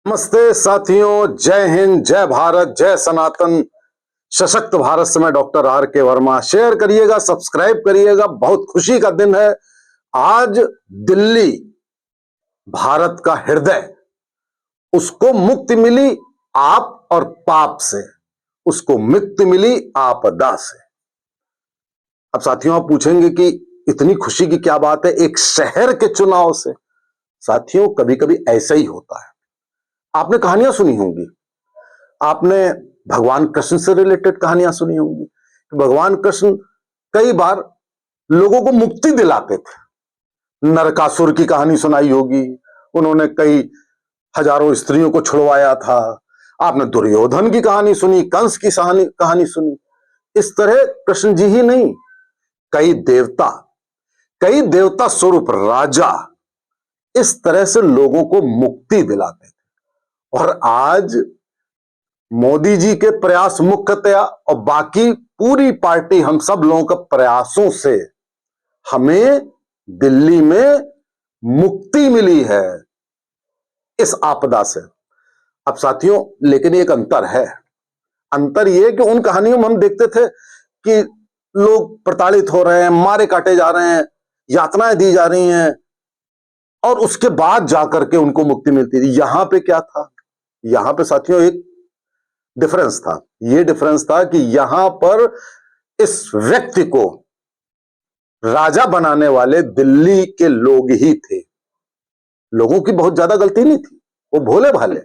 नमस्ते साथियों, जय हिंद, जय भारत, जय सनातन, सशक्त भारत से मैं डॉक्टर आर के वर्मा। शेयर करिएगा, सब्सक्राइब करिएगा। बहुत खुशी का दिन है आज। दिल्ली, भारत का हृदय, उसको मुक्ति मिली आप और पाप से, उसको मुक्ति मिली आपदा से। अब साथियों आप पूछेंगे कि इतनी खुशी की क्या बात है एक शहर के चुनाव से। साथियों कभी कभी ऐसा ही होता है। आपने कहानियां सुनी होंगी, आपने भगवान कृष्ण से रिलेटेड कहानियां सुनी होंगी। भगवान कृष्ण कई बार लोगों को मुक्ति दिलाते थे। नरकासुर की कहानी सुनाई होगी, उन्होंने कई हजारों स्त्रियों को छुड़वाया था। आपने दुर्योधन की कहानी सुनी, कंस की कहानी सुनी। इस तरह कृष्ण जी ही नहीं, कई देवता, कई देवता स्वरूप राजा इस तरह से लोगों को मुक्ति दिलाते थे। और आज मोदी जी के प्रयास मुख्यतया और बाकी पूरी पार्टी, हम सब लोगों के प्रयासों से हमें दिल्ली में मुक्ति मिली है इस आपदा से। अब साथियों लेकिन एक अंतर है। अंतर यह कि उन कहानियों में हम देखते थे कि लोग प्रताड़ित हो रहे हैं, मारे काटे जा रहे हैं, यातनाएं दी जा रही हैं, और उसके बाद जाकर के उनको मुक्ति मिलती थी। यहां पे क्या था? यहां पे साथियों एक डिफरेंस था। यह डिफरेंस था कि यहां पर इस व्यक्ति को राजा बनाने वाले दिल्ली के लोग ही थे। लोगों की बहुत ज्यादा गलती नहीं थी, वो भोले भाले।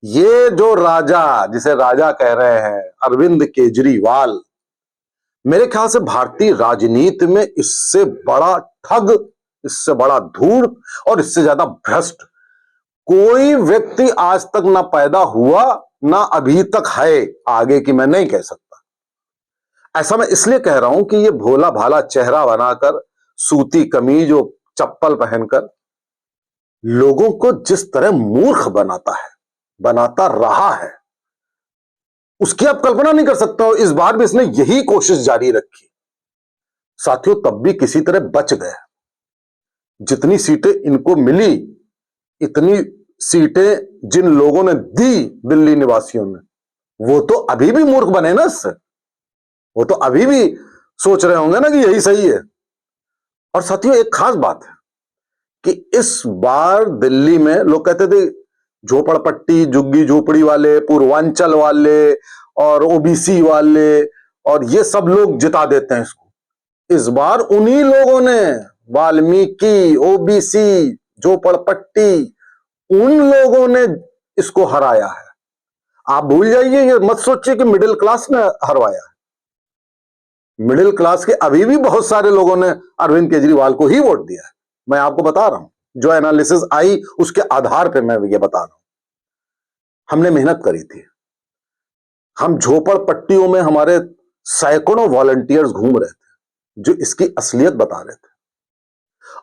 ये जो राजा, जिसे राजा कह रहे हैं अरविंद केजरीवाल, मेरे ख्याल से भारतीय राजनीति में इससे बड़ा ठग, इससे बड़ा धूर्त और इससे ज्यादा भ्रष्ट कोई व्यक्ति आज तक ना पैदा हुआ ना अभी तक है। आगे की मैं नहीं कह सकता। ऐसा मैं इसलिए कह रहा हूं कि ये भोला भाला चेहरा बनाकर, सूती कमीज और चप्पल पहनकर लोगों को जिस तरह मूर्ख बनाता है, बनाता रहा है, उसकी आप कल्पना नहीं कर सकते हो। इस बार भी इसने यही कोशिश जारी रखी। साथियों तब भी किसी तरह बच गए। जितनी सीटें इनको मिली, इतनी सीटें जिन लोगों ने दी दिल्ली निवासियों ने, वो तो अभी भी मूर्ख बने ना इससे। वो तो अभी भी सोच रहे होंगे ना कि यही सही है। और साथियों एक खास बात है कि इस बार दिल्ली में लोग कहते थे झोपड़पट्टी, झुग्गी झोपड़ी वाले, पूर्वांचल वाले और ओबीसी वाले और ये सब लोग जिता देते हैं इसको। इस बार उन्हीं लोगों ने, वाल्मीकि, ओबीसी, झोपड़पट्टी, उन लोगों ने इसको हराया है। आप भूल जाइए, ये मत सोचिए कि मिडिल क्लास ने हरवाया है। मिडिल क्लास के अभी भी बहुत सारे लोगों ने अरविंद केजरीवाल को ही वोट दिया है। मैं आपको बता रहा हूं, जो एनालिसिस आई उसके आधार पर मैं ये बता रहा हूं। हमने मेहनत करी थी। हम झोपड़पट्टियों में हमारे सैकड़ों वॉलंटियर्स घूम रहे थे जो इसकी असलियत बता रहे थे।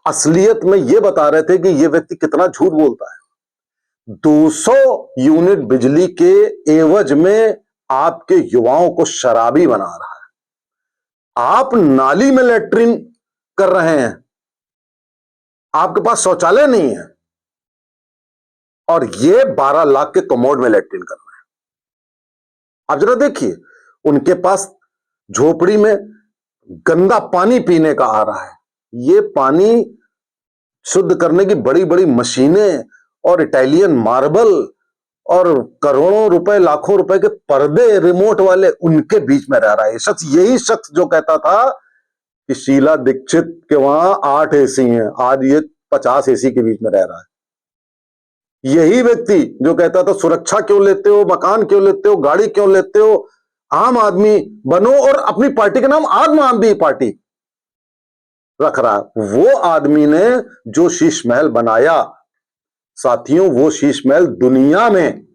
असलियत में यह बता रहे थे कि यह व्यक्ति कितना झूठ बोलता है। 200 यूनिट बिजली के एवज में आपके युवाओं को शराबी बना रहा है। आप नाली में लैट्रिन कर रहे हैं, आपके पास शौचालय नहीं है, और ये 12 लाख के कमोड में लैट्रिन कर रहे हैं। आप जरा देखिए, उनके पास झोपड़ी में गंदा पानी पीने का आ रहा है। ये पानी शुद्ध करने की बड़ी बड़ी मशीनें और इटालियन मार्बल और करोड़ों रुपए, लाखों रुपए के पर्दे रिमोट वाले, उनके बीच में रह रहा है शख्स। यही शख्स जो कहता था कि शीला दीक्षित के वहां 8 एसी हैं, आज ये 50 एसी के बीच में रह रहा है। यही व्यक्ति जो कहता था सुरक्षा क्यों लेते हो, मकान क्यों लेते हो, गाड़ी क्यों लेते हो, आम आदमी बनो, और अपनी पार्टी का नाम आम आदमी पार्टी रख रहा है। वो आदमी ने जो शीश महल बनाया, साथियों वो शीश महल दुनिया में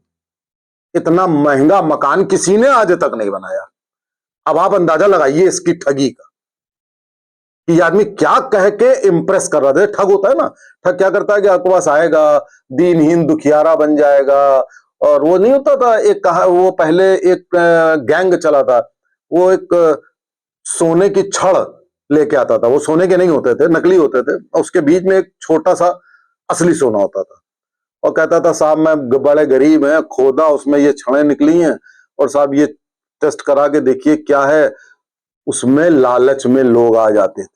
इतना महंगा मकान किसी ने आज तक नहीं बनाया। अब आप अंदाजा लगाइए इसकी ठगी का, कि आदमी क्या कह के इंप्रेस कर रहा था। ठग होता है ना, ठग क्या करता है कि आपके पास आएगा, दीनहीन दुखियारा बन जाएगा। और वो नहीं होता था एक, कहा वो पहले एक गैंग चला था, वो एक सोने की छड़ लेके आता था। वो सोने के नहीं होते थे, नकली होते थे, उसके बीच में एक छोटा सा असली सोना होता था। और कहता था साहब मैं बड़े गरीब हैं, खोदा उसमें ये छड़ें निकली हैं और साहब ये टेस्ट करा के देखिए क्या है। उसमें लालच में लोग आ जाते थे,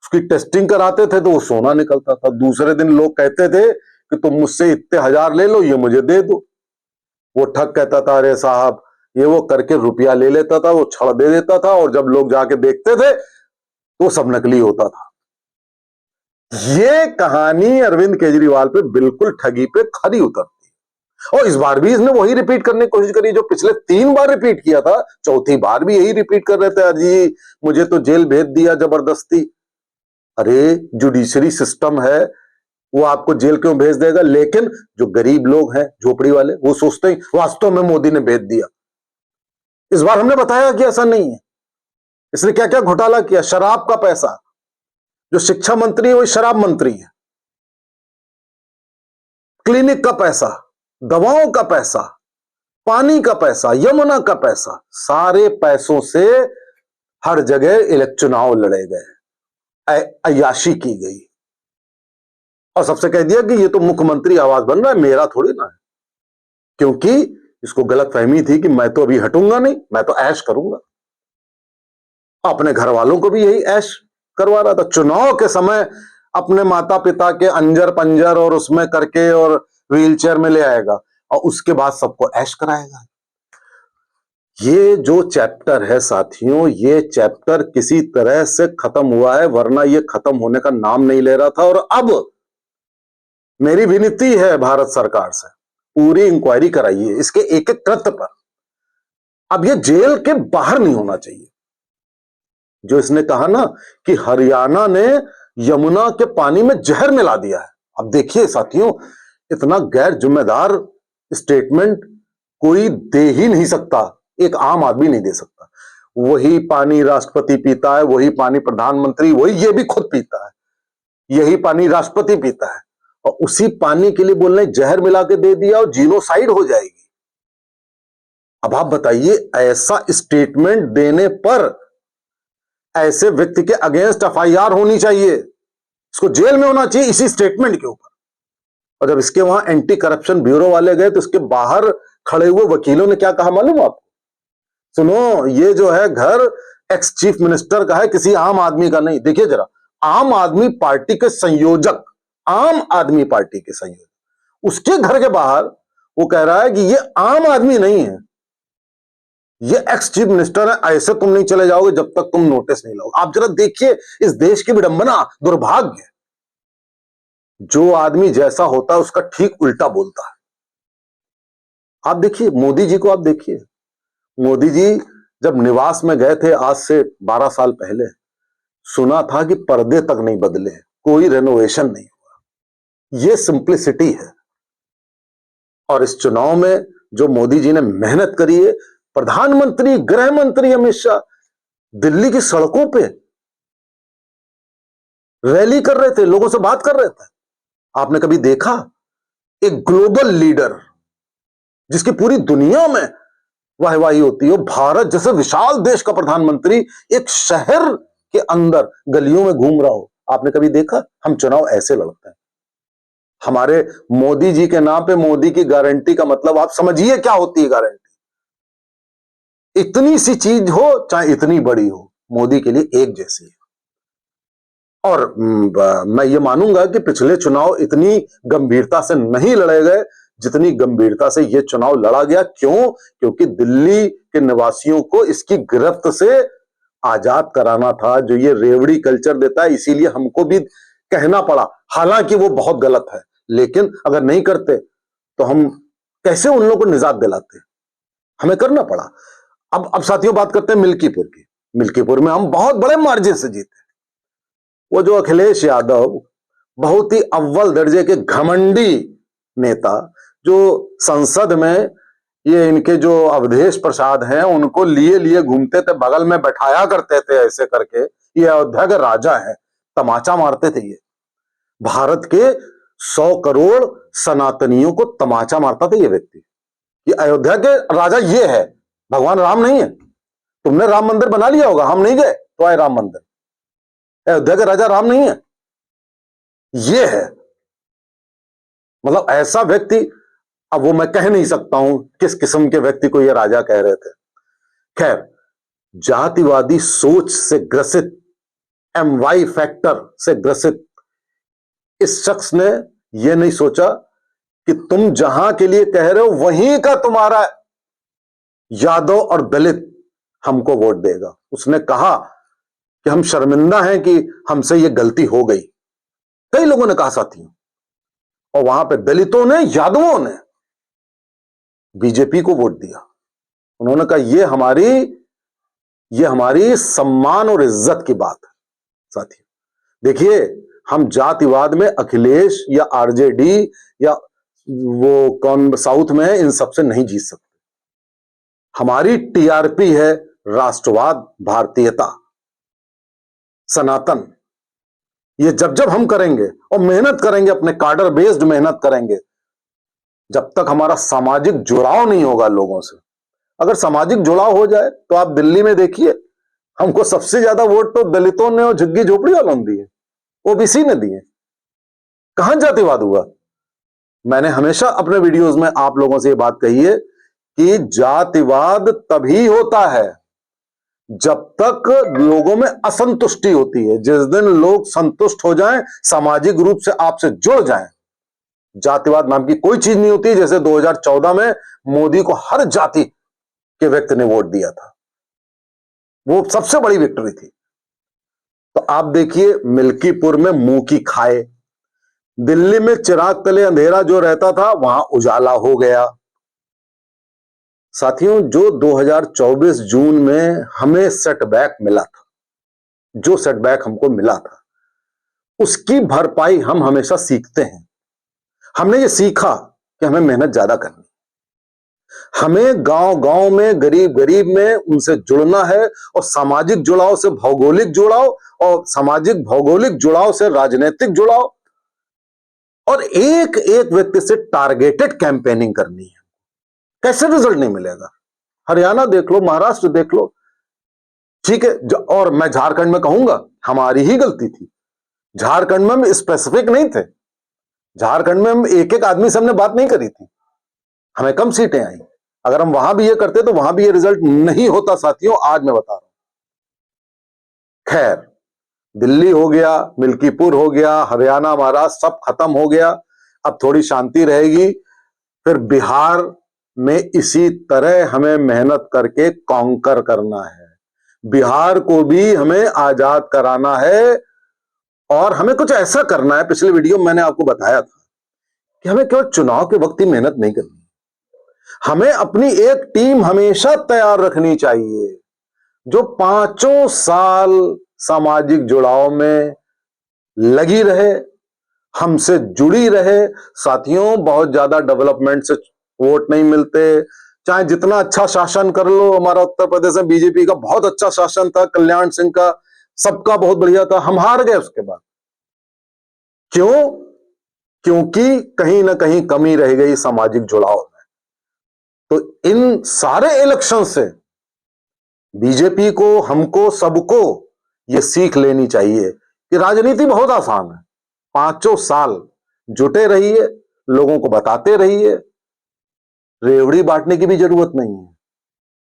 उसकी टेस्टिंग कराते थे तो वो सोना निकलता था। दूसरे दिन लोग कहते थे कि तुम मुझसे इतने हजार ले लो, ये मुझे दे दो। वो ठग कहता था अरे साहब ये वो करके रुपया ले लेता था, वो छड़ दे देता था और जब लोग जाके देखते थे तो सब नकली होता था। ये कहानी अरविंद केजरीवाल पे बिल्कुल ठगी पे खरी उतरती है और इस बार भी इसने वही रिपीट करने की कोशिश करी जो पिछले 3 बार रिपीट किया था। चौथी बार भी यही रिपीट कर रहे थे, अजी मुझे तो जेल भेज दिया जबरदस्ती। अरे जुडिशरी सिस्टम है, वो आपको जेल क्यों भेज देगा? लेकिन जो गरीब लोग हैं, झोपड़ी वाले, वो सोचते हैं वास्तव में मोदी ने भेज दिया। इस बार हमने बताया कि ऐसा नहीं है। इसने क्या क्या घोटाला किया, शराब का पैसा, जो शिक्षा मंत्री है वही शराब मंत्री है, क्लिनिक का पैसा, दवाओं का पैसा, पानी का पैसा, यमुना का पैसा, सारे पैसों से हर जगह चुनाव लड़े गए, अय्याशी की गई और सबसे कह दिया कि ये तो मुख्यमंत्री आवास बन रहा है, मेरा थोड़ी ना है। क्योंकि इसको गलत फहमी थी कि मैं तो अभी हटूंगा नहीं, मैं तो ऐश करूंगा। अपने घर वालों को भी यही ऐश करवा रहा था। चुनाव के समय अपने माता पिता के अंजर पंजर और उसमें करके और व्हीलचेयर में ले आएगा और उसके बाद सबको ऐश कराएगा। ये जो चैप्टर है साथियों, ये चैप्टर किसी तरह से खत्म हुआ है, वरना ये खत्म होने का नाम नहीं ले रहा था। और अब मेरी विनती है भारत सरकार से, पूरी इंक्वायरी कराइए इसके एक एक कृत्य पर। अब ये जेल के बाहर नहीं होना चाहिए। जो इसने कहा ना कि हरियाणा ने यमुना के पानी में जहर मिला दिया है। अब देखिए साथियों, इतना गैर जिम्मेदार स्टेटमेंट कोई दे ही नहीं सकता, एक आम आदमी नहीं दे सकता। वही पानी राष्ट्रपति पीता है, वही पानी प्रधानमंत्री, वही ये भी खुद पीता है, यही पानी राष्ट्रपति पीता है और उसी पानी के लिए बोलने जहर मिला के दे दिया और जीनोसाइड हो जाएगी। अब आप बताइए, ऐसा स्टेटमेंट देने पर ऐसे व्यक्ति के अगेंस्ट एफआईआर होनी चाहिए, इसको जेल में होना चाहिए इसी स्टेटमेंट के ऊपर। और जब इसके वहां एंटी करप्शन ब्यूरो वाले गए तो इसके बाहर खड़े हुए वकीलों ने क्या कहा मालूम आपको? सुनो, ये जो है घर एक्स चीफ मिनिस्टर का है, किसी आम आदमी का नहीं। देखिए जरा, आम आदमी पार्टी के संयोजक, आम आदमी पार्टी के संयोजक, उसके घर के बाहर वो कह रहा है कि ये आम आदमी नहीं है, ये एक्स चीफ मिनिस्टर है, ऐसे तुम नहीं चले जाओगे जब तक तुम नोटिस नहीं लाओगे। आप जरा देखिए इस देश की विडंबना, दुर्भाग्य। जो आदमी जैसा होता है उसका ठीक उल्टा बोलता है। आप देखिए मोदी जी को, आप देखिए मोदी जी जब निवास में गए थे आज से 12 साल पहले, सुना था कि पर्दे तक नहीं बदले, कोई रेनोवेशन नहीं हुआ। ये सिंप्लिसिटी है। और इस चुनाव में जो मोदी जी ने मेहनत करी है, प्रधानमंत्री, गृह मंत्री अमित शाह दिल्ली की सड़कों पे रैली कर रहे थे, लोगों से बात कर रहे थे। आपने कभी देखा एक ग्लोबल लीडर जिसकी पूरी दुनिया में वाहवाही होती है, भारत जैसे विशाल देश का प्रधानमंत्री एक शहर के अंदर गलियों में घूम रहा हो? आपने कभी देखा? हम चुनाव ऐसे लड़ते हैं। हमारे मोदी जी के नाम पे मोदी की गारंटी का मतलब आप समझिए क्या होती है गारंटी। इतनी सी चीज हो चाहे इतनी बड़ी हो, मोदी के लिए एक जैसी है। और मैं ये मानूंगा कि पिछले चुनाव इतनी गंभीरता से नहीं लड़े गए जितनी गंभीरता से यह चुनाव लड़ा गया। क्यों? क्योंकि दिल्ली के निवासियों को इसकी गिरफ्त से आजाद कराना था, जो ये रेवड़ी कल्चर देता है। इसीलिए हमको भी कहना पड़ा, हालांकि वो बहुत गलत है, लेकिन अगर नहीं करते तो हम कैसे उन लोगों को निजात दिलाते? हमें करना पड़ा। अब साथियों बात करते हैं मिल्कीपुर की। मिल्कीपुर में हम बहुत बड़े मार्जिन से जीते। वो जो अखिलेश यादव, बहुत ही अव्वल दर्जे के घमंडी नेता, जो संसद में ये इनके जो अवधेश प्रसाद हैं उनको लिए लिए घूमते थे, बगल में बैठाया करते थे ऐसे करके, ये अयोध्या के राजा हैं, तमाचा मारते थे। ये भारत के 100 करोड़ सनातनियों को तमाचा मारता था ये व्यक्ति। ये अयोध्या के राजा ये है, भगवान राम नहीं है। तुमने राम मंदिर बना लिया होगा, हम नहीं गए तो आए राम मंदिर। अयोध्या के राजा राम नहीं है, ये है। मतलब ऐसा व्यक्ति, अब वो मैं कह नहीं सकता हूं किस किस्म के व्यक्ति को ये राजा कह रहे थे। खैर, जातिवादी सोच से ग्रसित, MY फैक्टर से ग्रसित इस शख्स ने यह नहीं सोचा कि तुम जहां के लिए कह रहे हो वहीं का तुम्हारा यादव और दलित हमको वोट देगा। उसने कहा कि हम शर्मिंदा हैं कि हमसे यह गलती हो गई। कई लोगों ने कहा साथियों, और वहां पे दलितों ने, यादवों ने बीजेपी को वोट दिया। उन्होंने कहा यह हमारी सम्मान और इज्जत की बात है। साथियों देखिए, हम जातिवाद में अखिलेश या आरजेडी या वो कौन साउथ में है, इन सबसे नहीं जीत सकते। हमारी टीआरपी है राष्ट्रवाद, भारतीयता, सनातन। ये जब हम करेंगे और मेहनत करेंगे, अपने कार्डर बेस्ड मेहनत करेंगे, जब तक हमारा सामाजिक जुड़ाव नहीं होगा लोगों से। अगर सामाजिक जुड़ाव हो जाए तो आप दिल्ली में देखिए, हमको सबसे ज्यादा वोट तो दलितों ने और झुग्गी झोपड़ी वालों ने दिए, ओबीसी ने दिए। कहां जातिवाद हुआ? मैंने हमेशा अपने वीडियोस में आप लोगों से यह बात कही है कि जातिवाद तभी होता है जब तक लोगों में असंतुष्टि होती है। जिस दिन लोग संतुष्ट हो जाएं, सामाजिक रूप से आपसे जुड़ जाएं, जातिवाद नाम की कोई चीज नहीं होती। जैसे 2014 में मोदी को हर जाति के व्यक्ति ने वोट दिया था, वो सबसे बड़ी विक्ट्री थी। तो आप देखिए, मिल्कीपुर में मुंह की खाए, दिल्ली में चिराग तले अंधेरा जो रहता था वहां उजाला हो गया। साथियों, जो 2024 जून में हमें सेटबैक मिला था, जो सेटबैक हमको मिला था, उसकी भरपाई हम हमेशा सीखते हैं। हमने ये सीखा कि हमें मेहनत ज्यादा करनी, हमें गांव-गांव में, गरीब में उनसे जुड़ना है, और सामाजिक जुड़ाव से भौगोलिक जुड़ाव, और सामाजिक भौगोलिक जुड़ाव से राजनीतिक जुड़ाव, और एक एक व्यक्ति से टारगेटेड कैंपेनिंग करनी है। कैसे रिजल्ट नहीं मिलेगा? हरियाणा देख लो, महाराष्ट्र देख लो, ठीक है। और मैं झारखंड में कहूंगा हमारी ही गलती थी। झारखंड में हम स्पेसिफिक नहीं थे, झारखंड में हम एक एक आदमी से हमने बात नहीं करी थी, हमें कम सीटें आई। अगर हम वहां भी ये करते तो वहां भी ये रिजल्ट नहीं होता साथियों, आज मैं बता रहा हूं। खैर, दिल्ली हो गया, मिल्कीपुर हो गया, हरियाणा, महाराष्ट्र सब खत्म हो गया। अब थोड़ी शांति रहेगी। फिर बिहार में इसी तरह हमें मेहनत करके कॉन्कर करना है। बिहार को भी हमें आजाद कराना है, और हमें कुछ ऐसा करना है। पिछले वीडियो में मैंने आपको बताया था कि हमें केवल चुनाव के वक्त ही मेहनत नहीं करनी, हमें अपनी एक टीम हमेशा तैयार रखनी चाहिए जो 5 साल सामाजिक जुड़ाव में लगी रहे, हमसे जुड़ी रहे। साथियों, बहुत ज्यादा डेवलपमेंट से वोट नहीं मिलते, चाहे जितना अच्छा शासन कर लो। हमारा उत्तर प्रदेश में बीजेपी का बहुत अच्छा शासन था, कल्याण सिंह का, सबका बहुत बढ़िया था, हम हार गए उसके बाद। क्यों? क्योंकि कहीं ना कहीं कमी रह गई सामाजिक जुड़ाव में। तो इन सारे इलेक्शन से बीजेपी को, हमको, सबको यह सीख लेनी चाहिए कि राजनीति बहुत आसान है। 5 साल जुटे रहिए, लोगों को बताते रहिए, रेवड़ी बांटने की भी जरूरत नहीं है,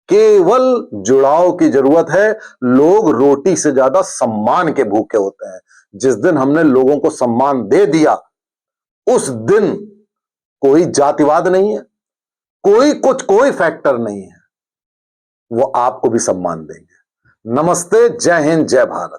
केवल जुड़ाव की जरूरत है। लोग रोटी से ज्यादा सम्मान के भूखे होते हैं। जिस दिन हमने लोगों को सम्मान दे दिया, उस दिन कोई जातिवाद नहीं है, कोई फैक्टर नहीं है, वो आपको भी सम्मान देंगे। नमस्ते, जय हिंद, जय भारत।